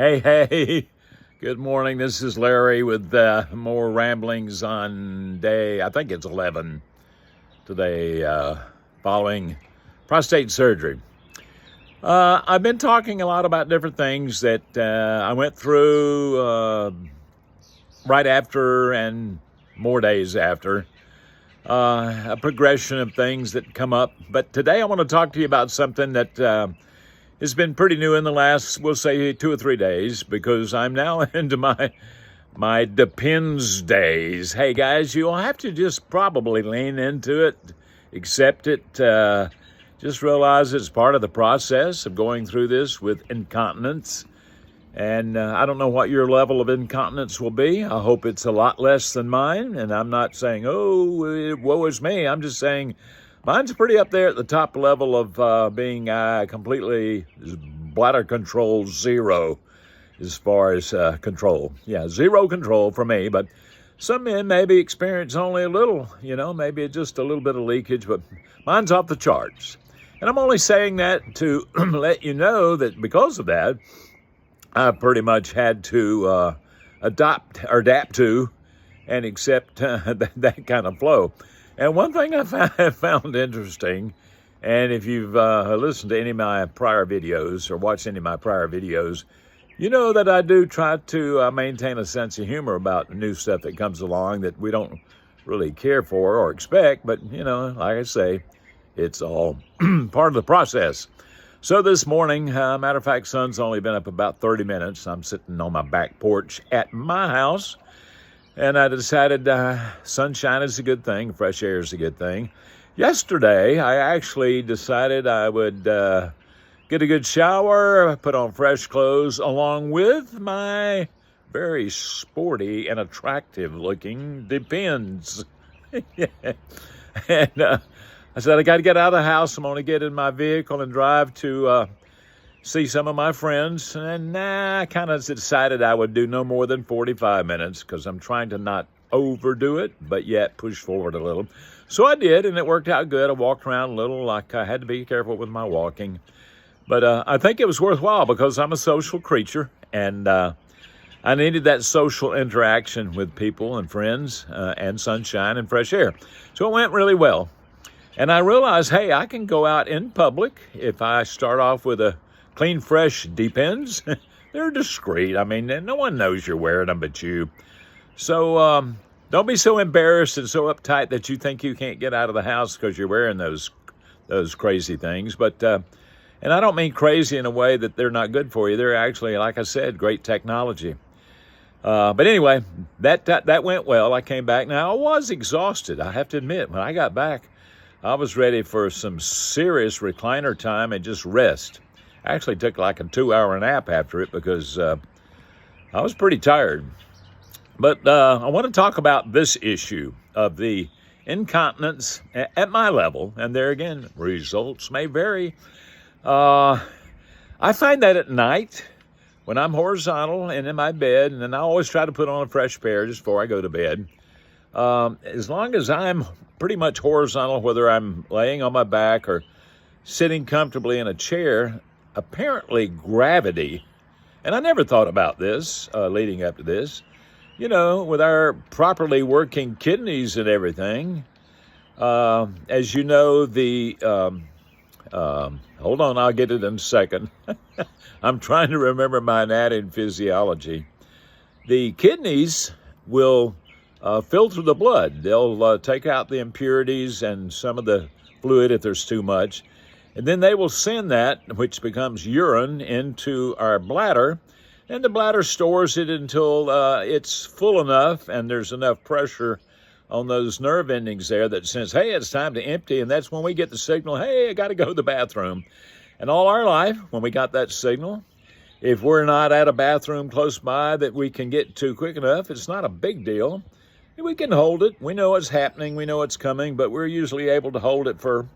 Hey, good morning. This is Larry with more ramblings on day, I think it's 11 today, following prostate surgery. I've been talking a lot about different things that I went through right after and more days after, a progression of things that come up. But today I want to talk to you about something that has been pretty new in the last, we'll say, 2 or 3 days, because I'm now into my depends days. Hey guys, you'll have to just probably lean into it, accept it, just realize it's part of the process of going through this with incontinence. And I don't know what your level of incontinence will be. I hope it's a lot less than mine. And I'm not saying, oh, woe is me. I'm just saying mine's pretty up there at the top level of being completely bladder control zero as far as control. Yeah, zero control for me. But some men maybe experience only a little, maybe just a little bit of leakage. But mine's off the charts. And I'm only saying that to let you know that because of that, I pretty much had to adapt to and accept that kind of flow. And one thing I found interesting, and if you've listened to any of my prior videos or watched any of my prior videos, you know that I do try to maintain a sense of humor about new stuff that comes along that we don't really care for or expect. But, like I say, it's all part of the process. So this morning, matter of fact, sun's only been up about 30 minutes. I'm sitting on my back porch at my house. And I decided sunshine is a good thing, fresh air is a good thing. Yesterday, I actually decided I would get a good shower, put on fresh clothes, along with my very sporty and attractive-looking Depends. And I said, I got to get out of the house. I'm going to get in my vehicle and drive to see some of my friends. And I kind of decided I would do no more than 45 minutes because I'm trying to not overdo it, but yet push forward a little. So I did, and it worked out good. I walked around a little, like I had to be careful with my walking. But I think it was worthwhile because I'm a social creature, and I needed that social interaction with people and friends and sunshine and fresh air. So it went really well. And I realized, hey, I can go out in public if I start off with a clean, fresh Depends. They're discreet. I mean, no one knows you're wearing them but you. So don't be so embarrassed and so uptight that you think you can't get out of the house because you're wearing those crazy things. But and I don't mean crazy in a way that they're not good for you. They're actually, like I said, great technology. But anyway, that went well. I came back. Now, I was exhausted, I have to admit. When I got back, I was ready for some serious recliner time and just rest. I actually took like a 2-hour nap after it because I was pretty tired. But I want to talk about this issue of the incontinence at my level. And there again, results may vary. I find that at night when I'm horizontal and in my bed, and then I always try to put on a fresh pair just before I go to bed. As long as I'm pretty much horizontal, whether I'm laying on my back or sitting comfortably in a chair, apparently gravity, and I never thought about this leading up to this, with our properly working kidneys and everything, as you know, hold on, I'll get it in a second. I'm trying to remember my anatomy and physiology. The kidneys will filter the blood. They'll take out the impurities and some of the fluid if there's too much. And then they will send that, which becomes urine, into our bladder. And the bladder stores it until it's full enough and there's enough pressure on those nerve endings there that says, hey, it's time to empty. And that's when we get the signal, hey, I got to go to the bathroom. And all our life, when we got that signal, if we're not at a bathroom close by that we can get to quick enough, it's not a big deal. We can hold it. We know it's happening. We know it's coming, but we're usually able to hold it for a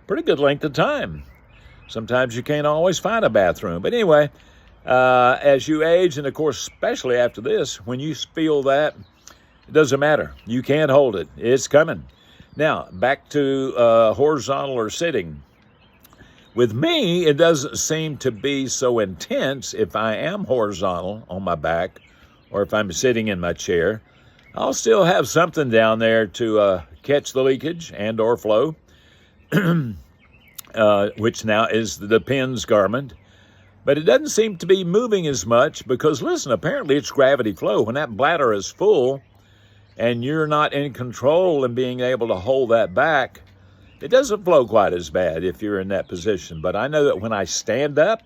pretty good length of time. Sometimes you can't always find a bathroom. But anyway, as you age, and of course, especially after this, when you feel that, it doesn't matter. You can't hold it. It's coming. Now, back to horizontal or sitting. With me, it doesn't seem to be so intense if I am horizontal on my back or if I'm sitting in my chair. I'll still have something down there to catch the leakage and or flow, which now is the Depends garment. But it doesn't seem to be moving as much because, listen, apparently it's gravity flow. When that bladder is full and you're not in control and being able to hold that back, it doesn't flow quite as bad if you're in that position. But I know that when I stand up,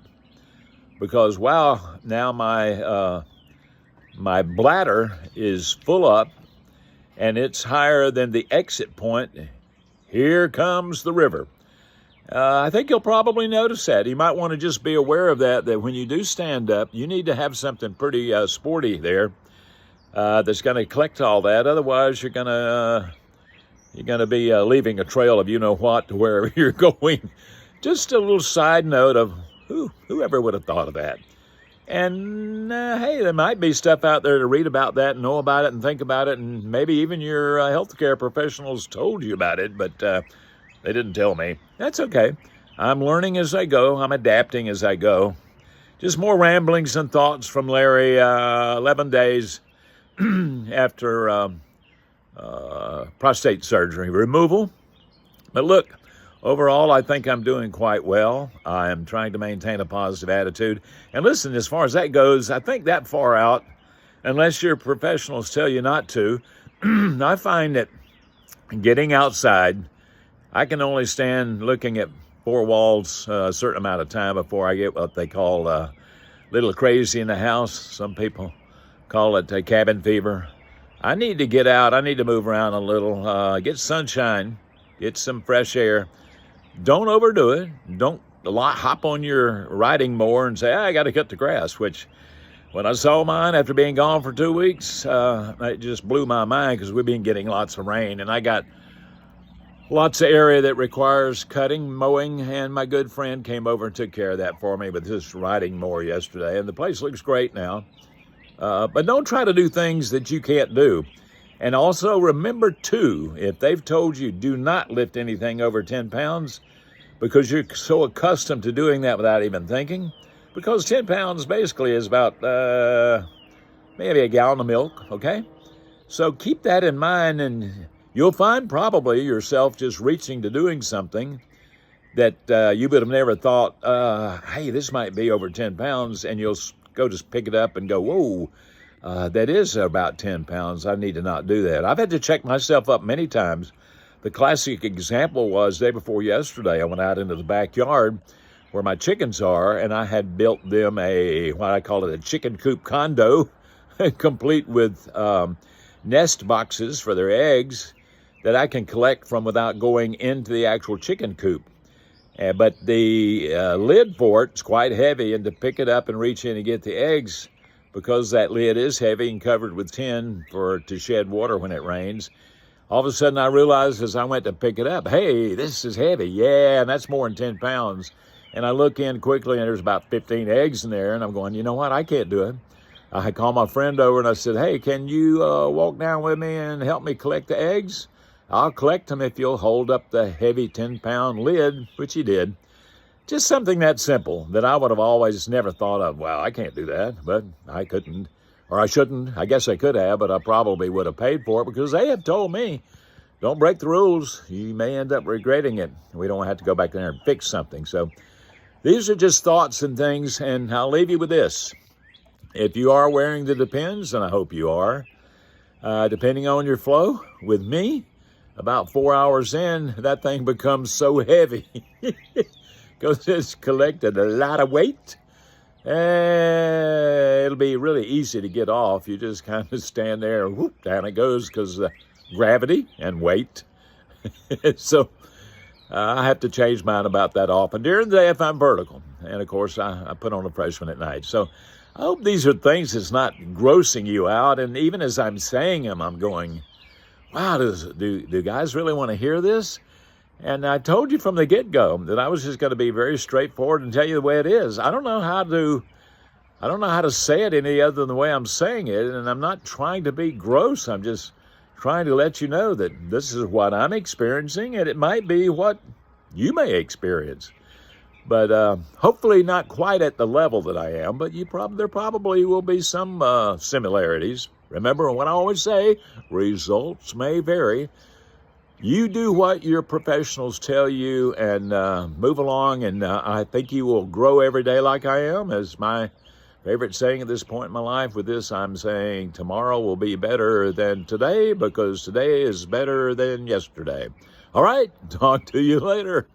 because, wow, now my bladder is full up and it's higher than the exit point. Here comes the river. I think you'll probably notice that. You might want to just be aware of that when you do stand up, you need to have something pretty sporty there that's going to collect all that. Otherwise, you're going to be leaving a trail of you-know-what to wherever you're going. Just a little side note of whoever would have thought of that. And, hey, there might be stuff out there to read about that and know about it and think about it, and maybe even your healthcare professionals told you about it, but they didn't tell me. That's okay. I'm learning as I go. I'm adapting as I go. Just more ramblings and thoughts from Larry, 11 days after prostate surgery removal. But look, overall, I think I'm doing quite well. I am trying to maintain a positive attitude. And listen, as far as that goes, I think that far out, unless your professionals tell you not to, I find that getting outside, I can only stand looking at four walls a certain amount of time before I get what they call a little crazy in the house. Some people call it a cabin fever. I need to get out. I need to move around a little, get sunshine, get some fresh air. Don't overdo it. Don't hop on your riding mower and say, I got to cut the grass, which when I saw mine after being gone for 2 weeks, it just blew my mind because we've been getting lots of rain. And I got lots of area that requires cutting, mowing, and my good friend came over and took care of that for me with his riding mower yesterday. And the place looks great now. But don't try to do things that you can't do. And also remember, too, if they've told you do not lift anything over 10 pounds because you're so accustomed to doing that without even thinking, because 10 pounds basically is about maybe a gallon of milk, okay? So keep that in mind, and you'll find probably yourself just reaching to doing something that you would have never thought, hey, this might be over 10 pounds, and you'll go just pick it up and go, whoa, that is about 10 pounds. I need to not do that. I've had to check myself up many times. The classic example was day before yesterday, I went out into the backyard where my chickens are, and I had built them what I call it, a chicken coop condo, complete with nest boxes for their eggs that I can collect from without going into the actual chicken coop. But the lid for it's quite heavy, and to pick it up and reach in and get the eggs, because that lid is heavy and covered with tin to shed water when it rains, all of a sudden I realized as I went to pick it up, hey, this is heavy. Yeah, and that's more than 10 pounds. And I look in quickly, and there's about 15 eggs in there, and I'm going, you know what, I can't do it. I called my friend over, and I said, hey, can you walk down with me and help me collect the eggs? I'll collect them if you'll hold up the heavy 10-pound lid, which he did. Just something that simple that I would have always never thought of. Wow, I can't do that, but I couldn't. Or I shouldn't. I guess I could have, but I probably would have paid for it because they have told me, don't break the rules. You may end up regretting it. We don't have to go back there and fix something. So these are just thoughts and things, and I'll leave you with this. If you are wearing the Depends, and I hope you are, depending on your flow, with me, about 4 hours in, that thing becomes so heavy because it's collected a lot of weight. It'll be really easy to get off. You just kind of stand there and whoop, down it goes because of gravity and weight. So I have to change mine about that often. During the day, if I'm vertical. And, of course, I put on a fresh one at night. So I hope these are things that's not grossing you out. And even as I'm saying them, I'm going, wow, do guys really want to hear this? And I told you from the get-go that I was just going to be very straightforward and tell you the way it is. I don't know how to say it any other than the way I'm saying it, and I'm not trying to be gross. I'm just trying to let you know that this is what I'm experiencing, and it might be what you may experience. But hopefully not quite at the level that I am, but there probably will be some similarities. Remember what I always say, results may vary. You do what your professionals tell you and move along, and I think you will grow every day like I am, as my favorite saying at this point in my life. With this, I'm saying tomorrow will be better than today because today is better than yesterday. All right, talk to you later.